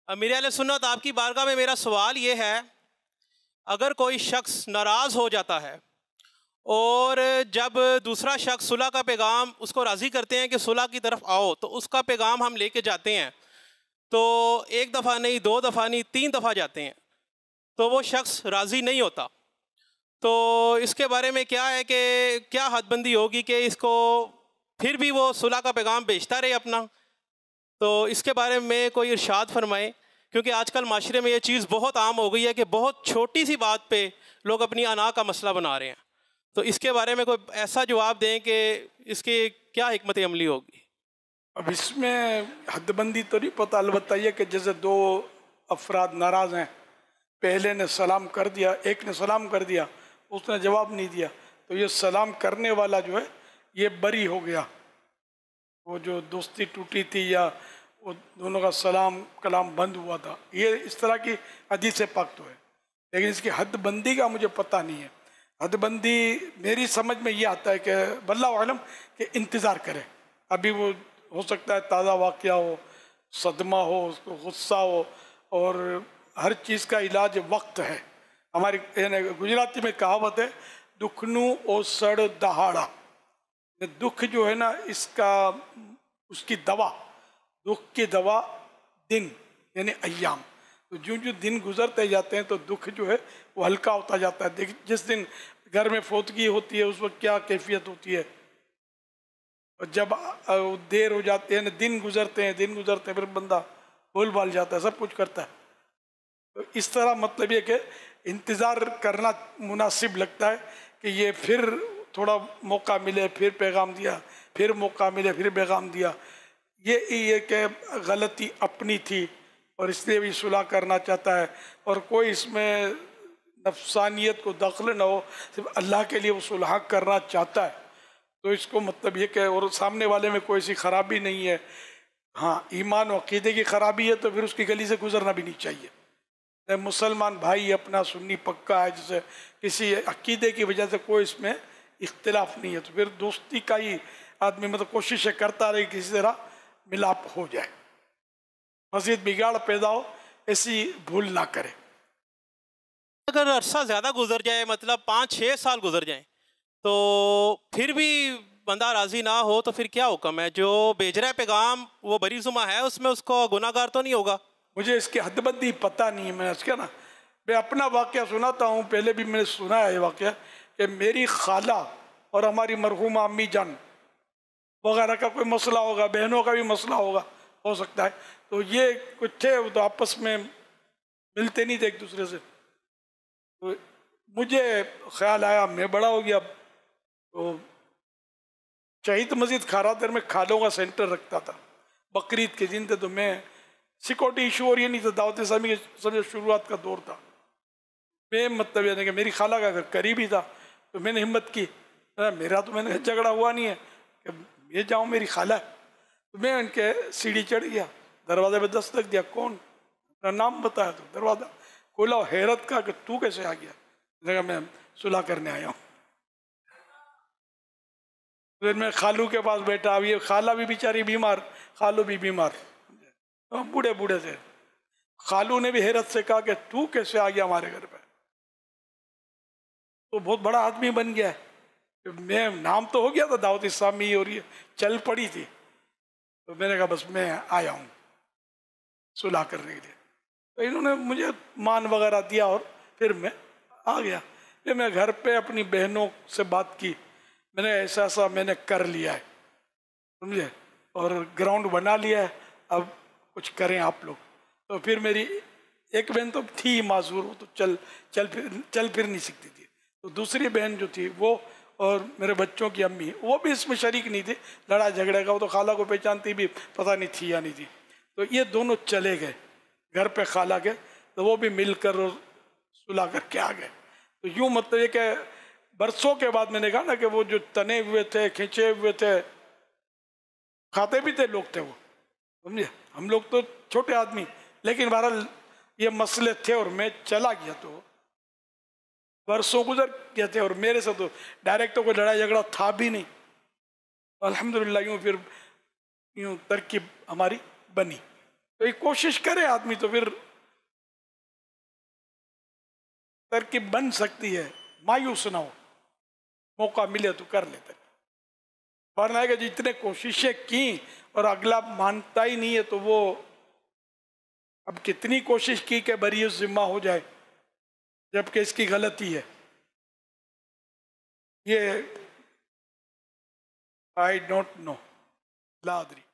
अमीर अहले सुन्नत आपकी बारगाह में मेरा सवाल ये है, अगर कोई शख्स नाराज़ हो जाता है और जब दूसरा शख्स सुलह का पैगाम उसको राज़ी करते हैं कि सुलह की तरफ आओ, तो उसका पैगाम हम लेके जाते हैं, तो एक दफ़ा नहीं, दो दफ़ा नहीं, तीन दफ़ा जाते हैं, तो वो शख्स राज़ी नहीं होता। तो इसके बारे में क्या है कि क्या हदबंदी होगी कि इसको फिर भी वो सुलह का पैगाम भेजता रहे अपना? तो इसके बारे में कोई इरशाद फरमाएं, क्योंकि आजकल माशरे में ये चीज़ बहुत आम हो गई है कि बहुत छोटी सी बात पे लोग अपनी अना का मसला बना रहे हैं। तो इसके बारे में कोई ऐसा जवाब दें कि इसकी क्या हिकमत अमली होगी? अब इसमें हदबंदी तो नहीं पता, अलबत्ता ये कि जैसे दो अफराद नाराज़ हैं, पहले ने सलाम कर दिया, एक ने सलाम कर दिया, उसने जवाब नहीं दिया, तो ये सलाम करने वाला जो है ये बरी हो गया। वो जो दोस्ती टूटी थी या वो दोनों का सलाम कलाम बंद हुआ था, ये इस तरह की हदीस पाक तो है, लेकिन इसकी हदबंदी का मुझे पता नहीं है। हदबंदी मेरी समझ में ये आता है कि वल्लाहु आलम कि इंतज़ार करे। अभी वो हो सकता है ताज़ा वाक़या हो, सदमा हो, उसको गुस्सा हो, और हर चीज़ का इलाज वक्त है। हमारी गुजराती में कहावत है, दुखनू ओ सड़ दहाड़ा। दुख जो है ना, इसका उसकी दवा, दुख की दवा दिन यानी अय्याम। तो जो जो दिन गुजरते जाते हैं तो दुख जो है वो हल्का होता जाता है। देख, जिस दिन घर में फोतगी होती है उस वक्त क्या कैफियत होती है, और जब देर हो जाती है ना, दिन गुजरते हैं फिर बंदा भूल भाल जाता है, सब कुछ करता है। तो इस तरह मतलब ये कि इंतज़ार करना मुनासिब लगता है कि ये फिर थोड़ा मौका मिले, फिर पैगाम दिया, फिर मौका मिले, फिर पैगाम दिया। ये कि गलती अपनी थी और इसलिए भी सुलह करना चाहता है, और कोई इसमें नफसानियत को दखल न हो, सिर्फ अल्लाह के लिए वो सुलह करना चाहता है, तो इसको मतलब ये कि और सामने वाले में कोई सी खराबी नहीं है। हाँ, ईमान और अक़ीदे की खराबी है तो फिर उसकी गली से गुजरना भी नहीं चाहिए। मुसलमान भाई अपना सुन्नी पक्का है, जैसे किसी अक़ीदे की वजह से कोई इसमें इख्तिलाफ नहीं है, तो फिर दोस्ती का ही आदमी मतलब कोशिश करता रहे किसी तरह मिलाप हो जाए, मज़ीद बिगाड़ पैदा हो, ऐसी भूल ना करे। अगर अरसा ज़्यादा गुजर जाए, मतलब 5-6 साल गुजर जाए, तो फिर भी बंदा राज़ी ना हो, तो फिर क्या हुक्म है? जो भेज रहा है पैगाम वो बरी जुमा है, उसमें उसको गुनाहगार तो नहीं होगा? मुझे इसकी हदबंदी पता नहीं है। मैं इसका ना, मैं अपना वाक़या सुनाता हूँ, पहले भी मैंने सुना है ये वाक़या कि मेरी खाला और हमारी मरहूमा अम्मी जान वगैरह का कोई मसला होगा, बहनों का भी मसला होगा, हो सकता है, तो ये कुछ थे वो तो आपस में मिलते नहीं थे एक दूसरे से। तो मुझे ख्याल आया, मैं बड़ा हो गया, तो शहीद मस्जिद खारादर में खालों का सेंटर रखता था। बकरीद के दिन थे तो मैं सिक्योरिटी इशू और ये नहीं था, दावत इस्लामी के समझो शुरुआत का दौर था। मैं मतलब यानी कि मेरी खाला का घर करीब ही था, तो मैंने हिम्मत की, मेरा तो मैंने झगड़ा हुआ नहीं है कि ये जाऊँ, मेरी खाला है। तो मैं उनके सीढ़ी चढ़ गया, दरवाजे पे दस्तक दिया, कौन, अपना नाम बताया, तो दरवाज़ा खोला, हैरत का कि तू कैसे आ गया? मैंने कहा मैं सुलह करने आया हूँ। फिर मैं खालू के पास बैठा, अब ये खाला भी बेचारी बीमार, खालू भी बीमार, बूढ़े बूढ़े थे। खालू ने भी हैरत से कहा कि तू कैसे आ गया हमारे घर पे? तो बहुत बड़ा आदमी बन गया है। मैं नाम तो हो गया था दावत इस्लामी और ये चल पड़ी थी, तो मैंने कहा बस मैं आया हूँ सुलह करने के लिए। तो इन्होंने मुझे मान वगैरह दिया और फिर मैं आ गया। फिर मैं घर पे अपनी बहनों से बात की, मैंने ऐसा ऐसा मैंने कर लिया है, समझे, और ग्राउंड बना लिया है, अब कुछ करें आप लोग। तो फिर मेरी एक बहन तो थी माजूर, वो तो चल फिर नहीं सकती थी, तो दूसरी बहन जो थी वो और मेरे बच्चों की अम्मी वो भी इसमें शरीक नहीं थी लड़ाई झगड़े का, वो तो खाला को पहचानती भी पता नहीं थी या नहीं थी। तो ये दोनों चले गए घर पे खाला के, तो वो भी मिलकर और सुलह करके आ गए। तो यूँ मतलब ये कि बरसों के बाद मैंने कहा ना कि वो जो तने हुए थे, खींचे हुए थे, खाते भी थे लोग थे वो, समझे, हम लोग तो छोटे आदमी, लेकिन बहरहाल ये मसले थे और मैं चला गया तो बरसों गुजर गए थे और मेरे से तो डायरेक्ट तो कोई लड़ाई झगड़ा था भी नहीं। अल्हम्दुलिल्लाह यूँ फिर यूँ तरकीब हमारी बनी। तो ये कोशिश करे आदमी तो फिर तरकीब बन सकती है, मायूस ना हो, मौका मिले तो कर लेते। वरना है कि जितने कोशिशें की और अगला मानता ही नहीं है तो वो अब कितनी कोशिश की कि बरीउस जिम्मा हो जाए जबकि इसकी गलती है। ये I don't know, La Adri.